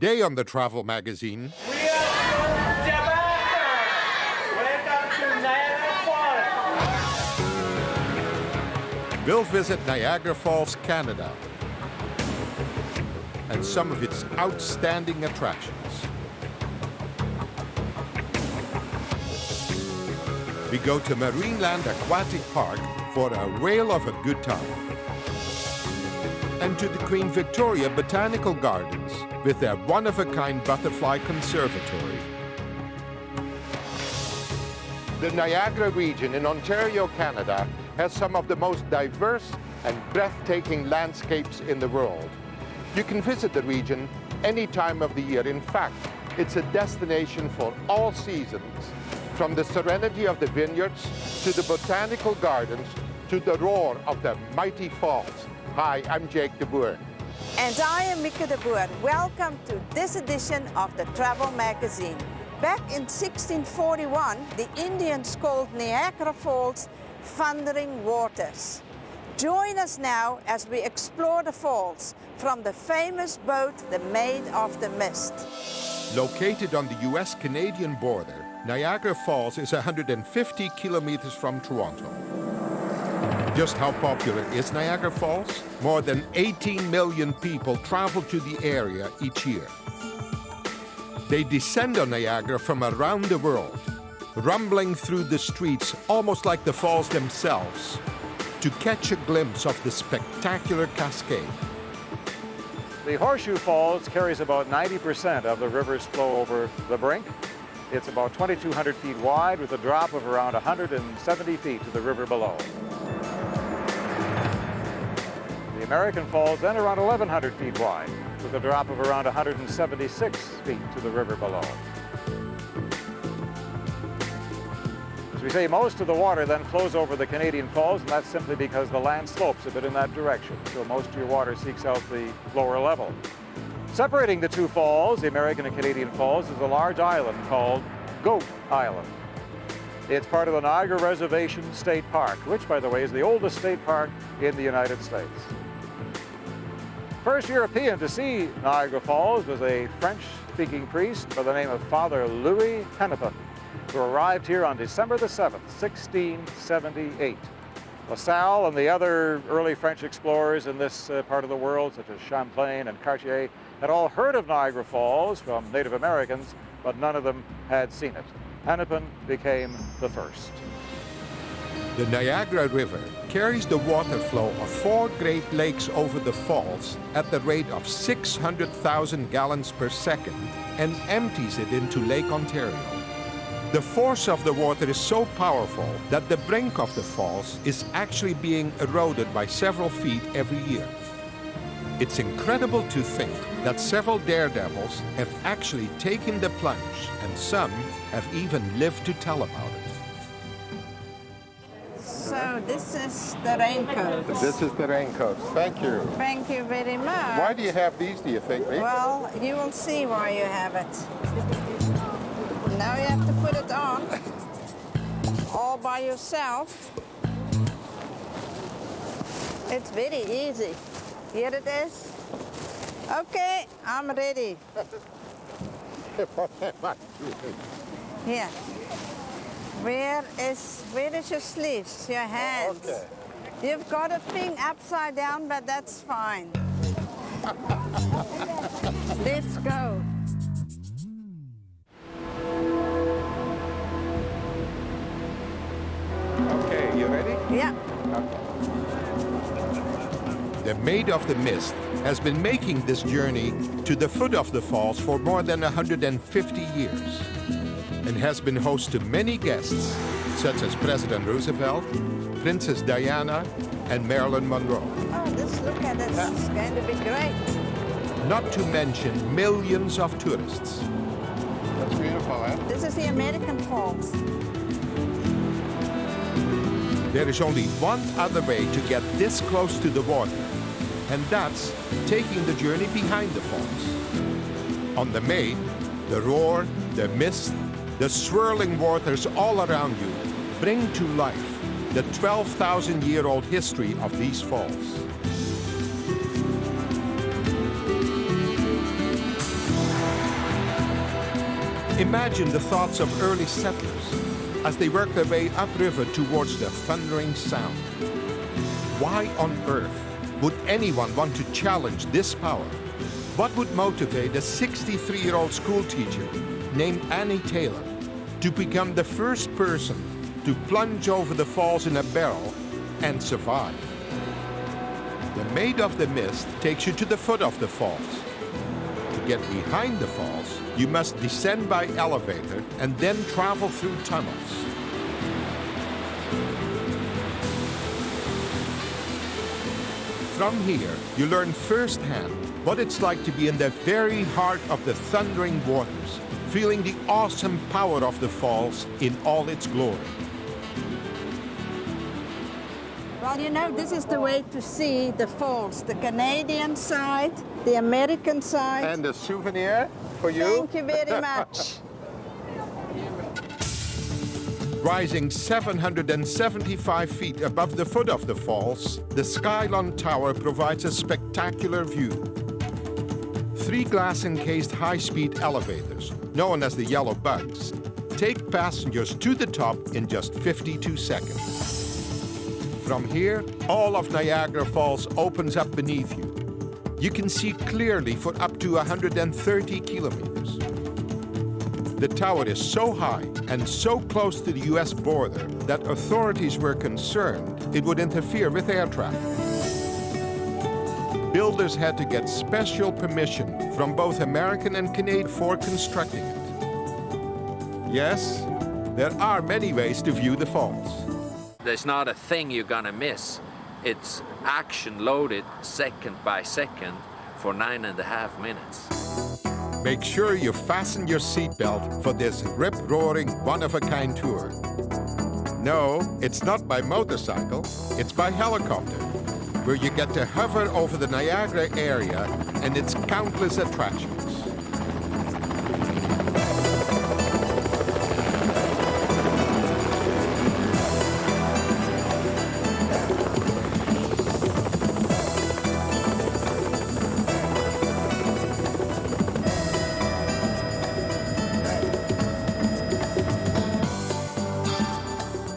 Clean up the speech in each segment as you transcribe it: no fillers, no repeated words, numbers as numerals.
Today on the Travel Magazine, We are from Jamaica. Welcome to Niagara Falls. we'll visit Niagara Falls, Canada, and some of its outstanding attractions. We go to Marineland Aquatic Park for a whale of a good time. And to the Queen Victoria Botanical Gardens with their one-of-a-kind butterfly conservatory. The Niagara region in Ontario, Canada, has some of the most diverse and breathtaking landscapes in the world. You can visit the region any time of the year. In fact, it's a destination for all seasons, from the serenity of the vineyards to the botanical gardens to the roar of the mighty falls. Hi, I'm Jake de Boer. And I am Mieke de Boer. Welcome to this edition of the Travel Magazine. Back in 1641, the Indians called Niagara Falls Thundering Waters. Join us now as we explore the falls from the famous boat, the Maid of the Mist. Located on the US-Canadian border, Niagara Falls is 150 kilometers from Toronto. Just how popular is Niagara Falls? More than 18 million people travel to the area each year. They descend on Niagara from around the world, rumbling through the streets almost like the falls themselves, to catch a glimpse of the spectacular cascade. The Horseshoe Falls carries about 90% of the river's flow over the brink. It's about 2,200 feet wide with a drop of around 170 feet to the river below. The American Falls then around 1,100 feet wide with a drop of around 176 feet to the river below. As we say, most of the water then flows over the Canadian Falls, and that's simply because the land slopes a bit in that direction, so most of your water seeks out the lower level. Separating the two falls, the American and Canadian Falls, is a large island called Goat Island. It's part of the Niagara Reservation State Park, which, by the way, is the oldest state park in the United States. First European to see Niagara Falls was a French-speaking priest by the name of Father Louis Hennepin, who arrived here on December the 7th, 1678. La Salle and the other early French explorers in this part of the world, such as Champlain and Cartier, had all heard of Niagara Falls from Native Americans, but none of them had seen it. Hennepin became the first. The Niagara River carries the water flow of 4 Great Lakes over the falls at the rate of 600,000 gallons per second and empties it into Lake Ontario. The force of the water is so powerful that the brink of the falls is actually being eroded by several feet every year. It's incredible to think that several daredevils have actually taken the plunge, and some have even lived to tell about it. So this is the raincoat. This is the raincoat. Thank you. Thank you very much. Why do you have these, do you think, Mick? Well, you will see why you have it. Now you have to put it on all by yourself. It's very easy. Here it is. Okay, I'm ready. What am I doing? Here. Where is your sleeves, your hands? Okay. You've got a thing upside down, but that's fine. Let's go. Okay, you ready? Yeah. The Maid of the Mist has been making this journey to the foot of the falls for more than 150 years and has been host to many guests, such as President Roosevelt, Princess Diana, and Marilyn Monroe. Oh, look at this. It's going to be great. Not to mention millions of tourists. That's beautiful, eh? This is the American Falls. There is only one other way to get this close to the water, and that's taking the journey behind the falls. On the Maid, the roar, the mist, the swirling waters all around you bring to life the 12,000-year-old history of these falls. Imagine the thoughts of early settlers as they work their way upriver towards the thundering sound. Why on earth would anyone want to challenge this power? What would motivate a 63-year-old schoolteacher named Annie Taylor to become the first person to plunge over the falls in a barrel and survive? The Maid of the Mist takes you to the foot of the falls. To get behind the falls, you must descend by elevator and then travel through tunnels. From here, you learn firsthand what it's like to be in the very heart of the thundering waters, feeling the awesome power of the falls in all its glory. Well, you know, this is the way to see the falls. The Canadian side, the American side. And a souvenir for you. Thank you very much. Rising 775 feet above the foot of the falls, the Skylon Tower provides a spectacular view. 3 glass-encased high-speed elevators, known as the Yellow Bugs, take passengers to the top in just 52 seconds. From here, all of Niagara Falls opens up beneath you. You can see clearly for up to 130 kilometers. The tower is so high and so close to the US border that authorities were concerned it would interfere with air traffic. Builders had to get special permission from both American and Canadian for constructing it. Yes, there are many ways to view the falls. There's not a thing you're gonna miss. It's action loaded second by second for 9.5 minutes. Make sure you fasten your seatbelt for this rip-roaring, one-of-a-kind tour. No, it's not by motorcycle, it's by helicopter, where you get to hover over the Niagara area and its countless attractions.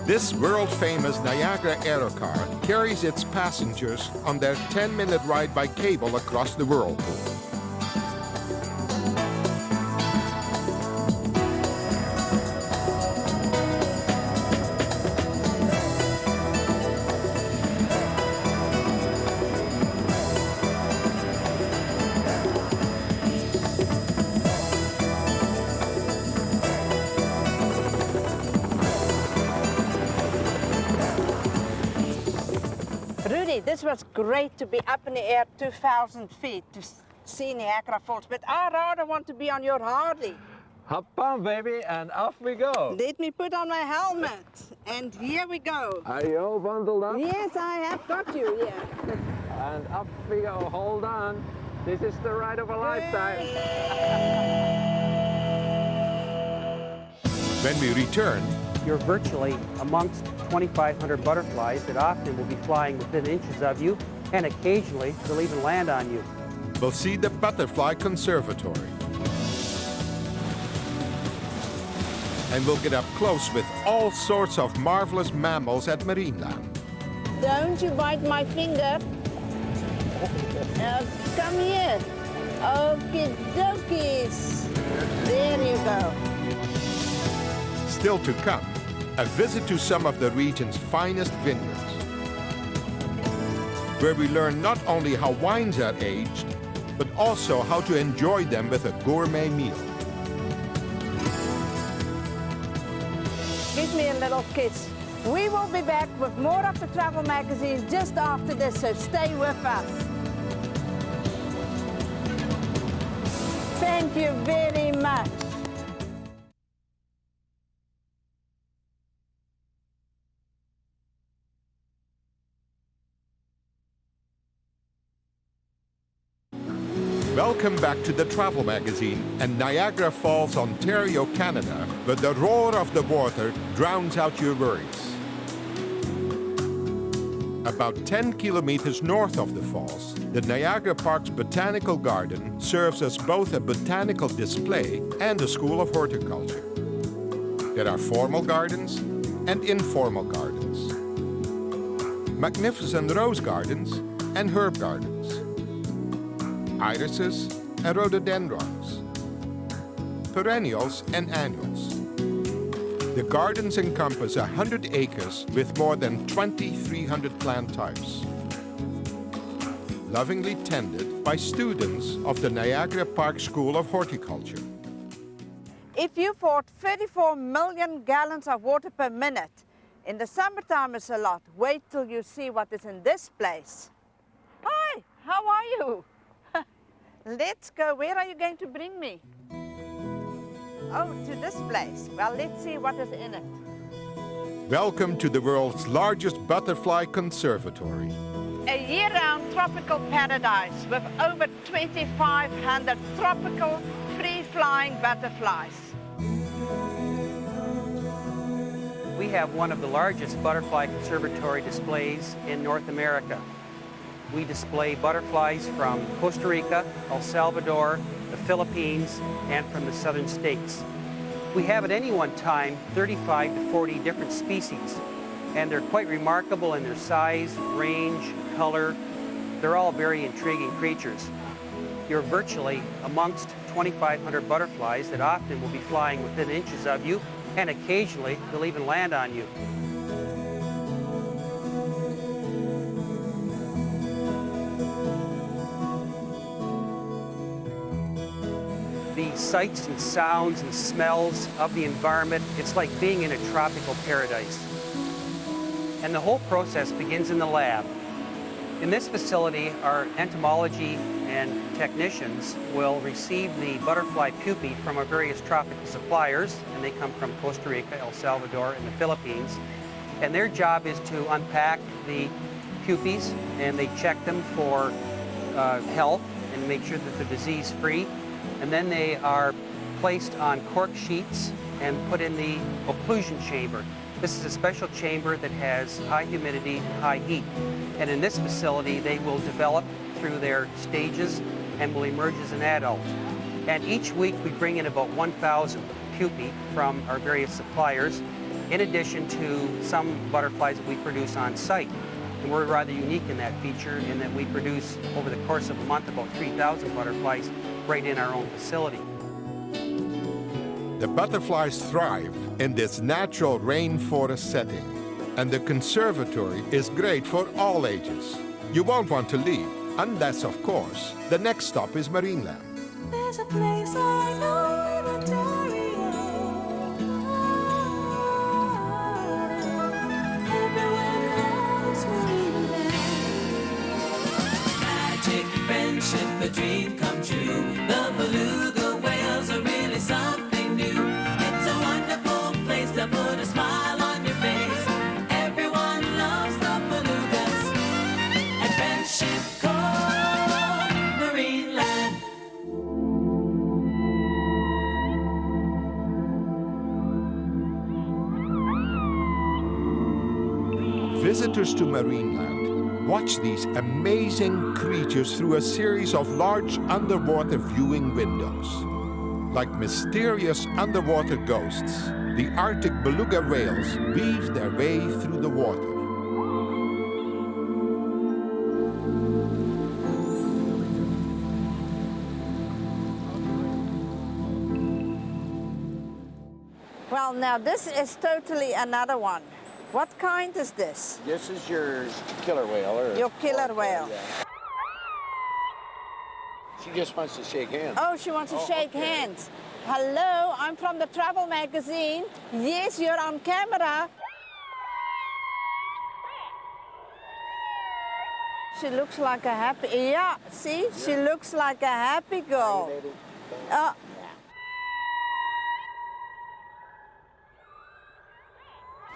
This world-famous Niagara Aerocar carries its passengers on their 10-minute ride by cable across the whirlpool. Rudy, this was great to be up in the air 2,000 feet to see Niagara Falls, but I rather want to be on your Harley. Hop on, baby, and off we go. Let me put on my helmet, and here we go. Are you all bundled up? Yes, I have got you, yeah. And up we go. Hold on. This is the ride of a lifetime. When we return, You're virtually amongst 2,500 butterflies that often will be flying within inches of you, and occasionally they'll even land on you. we'll see the Butterfly Conservatory. And we'll get up close with all sorts of marvelous mammals at Marineland. Don't you bite my finger. Come here. Okie dokies. There you go. Still to come, a visit to some of the region's finest vineyards, where we learn not only how wines are aged, but also how to enjoy them with a gourmet meal. Give me a little kiss. We will be back with more of the Travel Magazine just after this, so stay with us. Thank you very much. Welcome back to the Travel Magazine and Niagara Falls, Ontario, Canada, where the roar of the water drowns out your worries. About 10 kilometers north of the falls, the Niagara Park's Botanical Garden serves as both a botanical display and a school of horticulture. There are formal gardens and informal gardens, magnificent rose gardens and herb gardens, irises and rhododendrons, perennials and annuals. The gardens encompass 100 acres with more than 2,300 plant types, lovingly tended by students of the Niagara Park School of Horticulture. If you bought 34 million gallons of water per minute, in the summertime it's a lot. Wait till you see what is in this place. Hi, how are you? Let's go. Where are you going to bring me? Oh, to this place. Well, let's see what is in it. Welcome to the world's largest butterfly conservatory. A year-round tropical paradise with over 2,500 tropical free-flying butterflies. We have one of the largest butterfly conservatory displays in North America. We display butterflies from Costa Rica, El Salvador, the Philippines, and from the southern states. We have at any one time 35 to 40 different species, and they're quite remarkable in their size, range, color. They're all very intriguing creatures. You're virtually amongst 2,500 butterflies that often will be flying within inches of you, and occasionally they'll even land on you. The sights and sounds and smells of the environment, it's like being in a tropical paradise. And the whole process begins in the lab. In this facility, our entomology and technicians will receive the butterfly pupae from our various tropical suppliers, and they come from Costa Rica, El Salvador, and the Philippines. And their job is to unpack the pupae, and they check them for health and make sure that they're disease-free. And then they are placed on cork sheets and put in the occlusion chamber. This is a special chamber that has high humidity and high heat. And in this facility, they will develop through their stages and will emerge as an adult. And each week we bring in about 1,000 pupae from our various suppliers, in addition to some butterflies that we produce on site. And we're rather unique in that feature in that we produce, over the course of a month, about 3,000 butterflies right in our own facility. The butterflies thrive in this natural rainforest setting, and the conservatory is great for all ages. You won't want to leave, unless, of course, the next stop is Marineland. There's a place I know in Ontario. Everyone loves Marineland. Magic, friendship, a dream come true. The beluga whales are really something new. It's a wonderful place to put a smile on your face. Everyone loves the belugas. And friendship called Marineland. Visitors to Marineland watch these amazing creatures through a series of large underwater viewing windows. Like mysterious underwater ghosts, the Arctic beluga whales weave their way through the water. Well, now this is totally another one. What kind is this? This is your killer whale. Or Your killer whale. Yeah. She just wants to shake hands. Oh, she wants to shake hands. Hello, I'm from the travel magazine. Yes, you're on camera. She looks like a happy, yeah, see? She looks like a happy girl.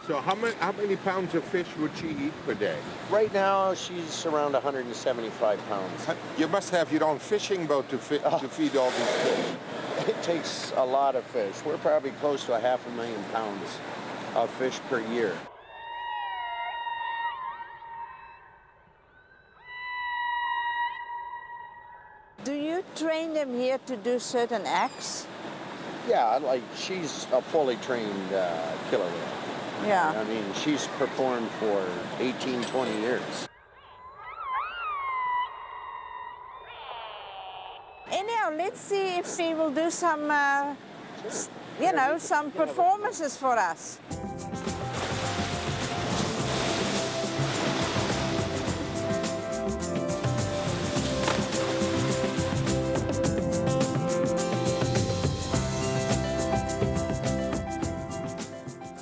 So how many pounds of fish would she eat per day? Right now, she's around 175 pounds. You must have your own fishing boat to feed all these fish. It takes a lot of fish. We're probably close to 500,000 pounds of fish per year. Do you train them here to do certain acts? Yeah, like she's a fully trained killer whale. Yeah. I mean, she's performed for 18, 20 years. Anyhow, let's see if she will do some, you know, some performances for us.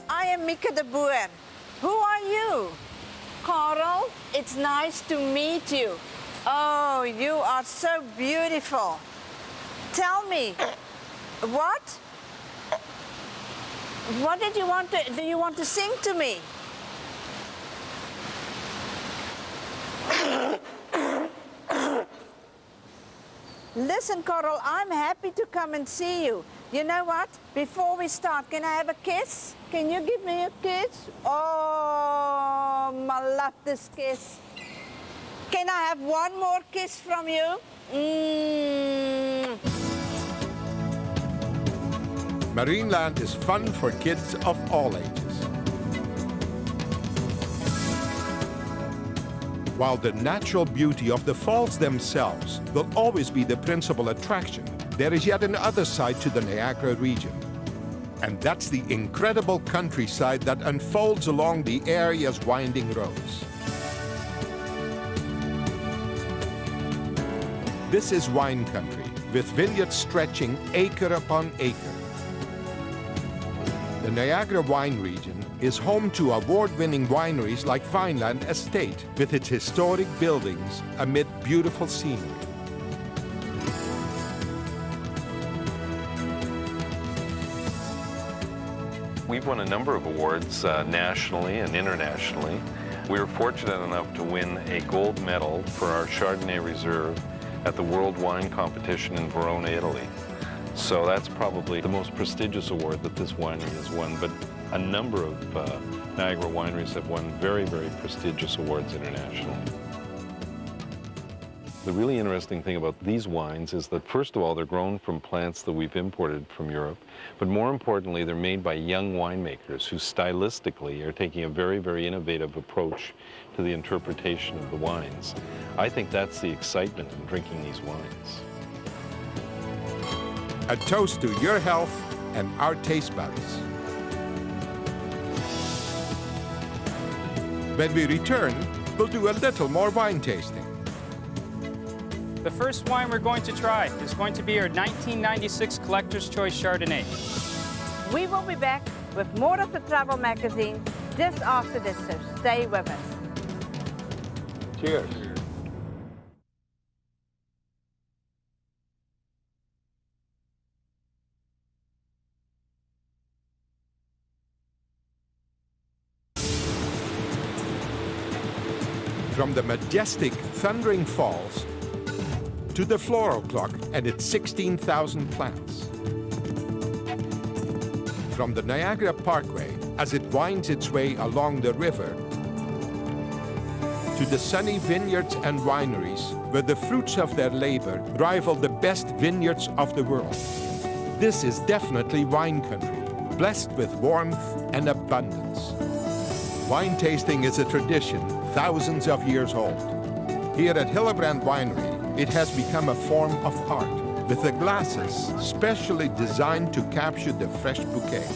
I am Mieke de Boer. Who are you? Carl, it's nice to meet you. Oh, you are so beautiful. Tell me, what? What did you want to, do you want to sing to me? Listen, Carl, I'm happy to come and see you. You know what? Before we start, can I have a kiss? Can you give me a kiss? Oh, my love, this kiss. Can I have one more kiss from you? Marineland is fun for kids of all ages. While the natural beauty of the falls themselves will always be the principal attraction, there is yet another side to the Niagara region. And that's the incredible countryside that unfolds along the area's winding roads. This is wine country, with vineyards stretching acre upon acre. The Niagara wine region is home to award-winning wineries like Vineland Estate, with its historic buildings amid beautiful scenery. We've won a number of awards nationally and internationally. We were fortunate enough to win a gold medal for our Chardonnay Reserve at the World Wine Competition in Verona, Italy. So that's probably the most prestigious award that this winery has won, but a number of Niagara wineries have won very, very prestigious awards internationally. The really interesting thing about these wines is that, first of all, they're grown from plants that we've imported from Europe, but more importantly, they're made by young winemakers who stylistically are taking a very, very innovative approach to the interpretation of the wines. I think that's the excitement in drinking these wines. A toast to your health and our taste buds. When we return, we'll do a little more wine tasting. The first wine we're going to try is going to be our 1996 Collector's Choice Chardonnay. We will be back with more of the Travel Magazine just after this, so stay with us. Cheers. From the majestic Thundering Falls to the floral clock and its 16,000 plants. From the Niagara Parkway as it winds its way along the river to the sunny vineyards and wineries where the fruits of their labor rival the best vineyards of the world. This is definitely wine country, blessed with warmth and abundance. Wine tasting is a tradition thousands of years old. Here at Hillebrand Winery, it has become a form of art, with the glasses specially designed to capture the fresh bouquet.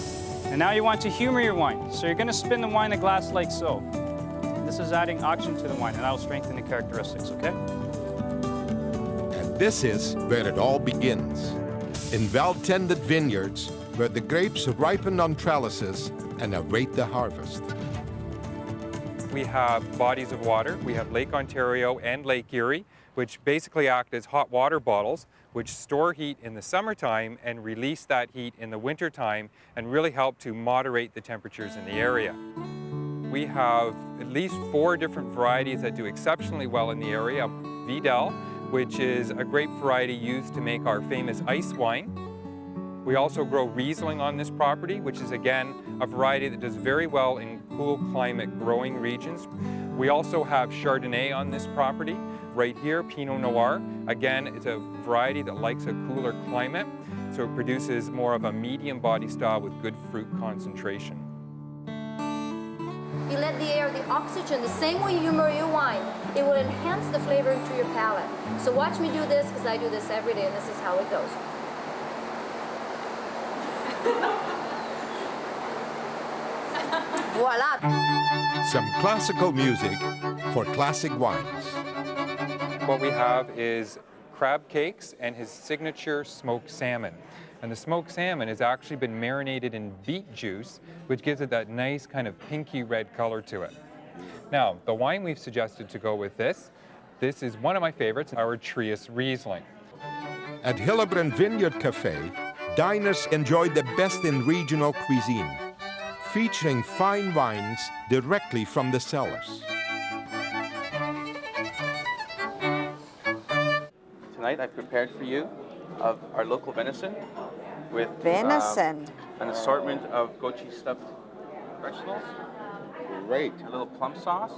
And now you want to humor your wine, so you're going to spin the wine a glass like so. This is adding oxygen to the wine, and that will strengthen the characteristics, okay? And this is where it all begins. In well-tended vineyards, where the grapes ripen on trellises and await the harvest. We have bodies of water. We have Lake Ontario and Lake Erie, which basically act as hot water bottles, which store heat in the summertime and release that heat in the wintertime and really help to moderate the temperatures in the area. We have at least 4 different varieties that do exceptionally well in the area. Vidal, which is a grape variety used to make our famous ice wine. We also grow Riesling on this property, which is again a variety that does very well in cool climate growing regions. We also have Chardonnay on this property. Right here, Pinot Noir. Again, it's a variety that likes a cooler climate, so it produces more of a medium body style with good fruit concentration. You let the air, the oxygen, the same way you humor your wine, it will enhance the flavor into your palate. So watch me do this, because I do this every day, and this is how it goes. Voila! Some classical music for classic wines. What we have is crab cakes and his signature smoked salmon. And the smoked salmon has actually been marinated in beet juice, which gives it that nice kind of pinky red color to it. Now, the wine we've suggested to go with this is one of my favorites, our Trius Riesling. At Hillebrand Vineyard Cafe, diners enjoy the best in regional cuisine, featuring fine wines directly from the cellars. Tonight I've prepared for you of our local venison with Venison. an assortment of goat cheese stuffed vegetables. Great. A little plum sauce.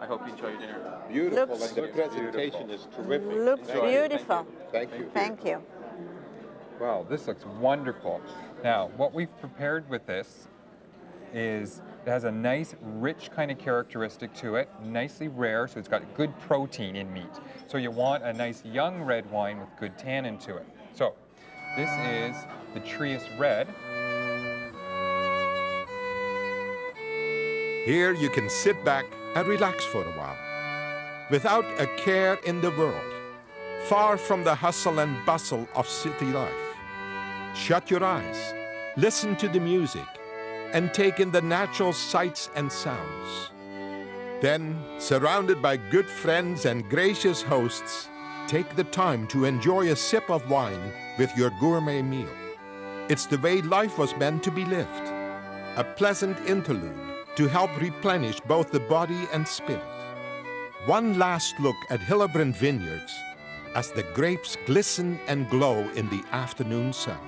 I hope you enjoy your dinner. Beautiful, Looks- and the presentation is terrific. Looks beautiful. Thank you. Thank you. Wow, this looks wonderful. Now, what we've prepared with this is it has a nice, rich kind of characteristic to it, nicely rare, so it's got good protein in meat. So you want a nice young red wine with good tannin to it. So this is the Trius Red. Here you can sit back and relax for a while, without a care in the world, far from the hustle and bustle of city life. Shut your eyes, listen to the music, and take in the natural sights and sounds. Then, surrounded by good friends and gracious hosts, take the time to enjoy a sip of wine with your gourmet meal. It's the way life was meant to be lived, a pleasant interlude to help replenish both the body and spirit. One last look at Hillebrand Vineyards as the grapes glisten and glow in the afternoon sun.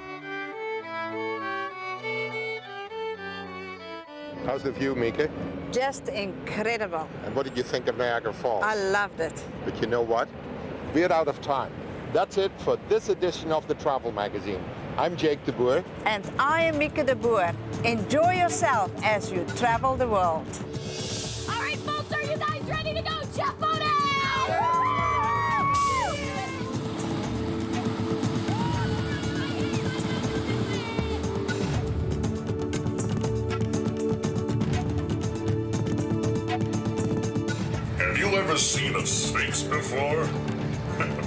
How's the view, Mika? Just incredible. And what did you think of Niagara Falls? I loved it. But you know what? We're out of time. That's it for this edition of the Travel Magazine. I'm Jake de Boer. And I am Mieke de Boer. Enjoy yourself as you travel the world. All right, folks, are you guys ready to go? Chef on it! Have you ever seen a sphinx before?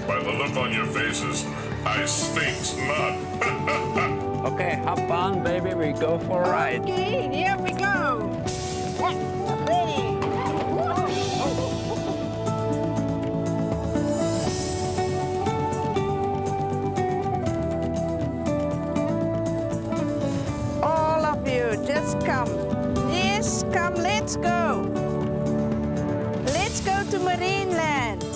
By the look on your faces, I sphinx not. Okay, hop on, baby. We go for a ride. Okay, here we go. Ready. All of you, just come. Yes, come, let's go. Let's go to Marineland.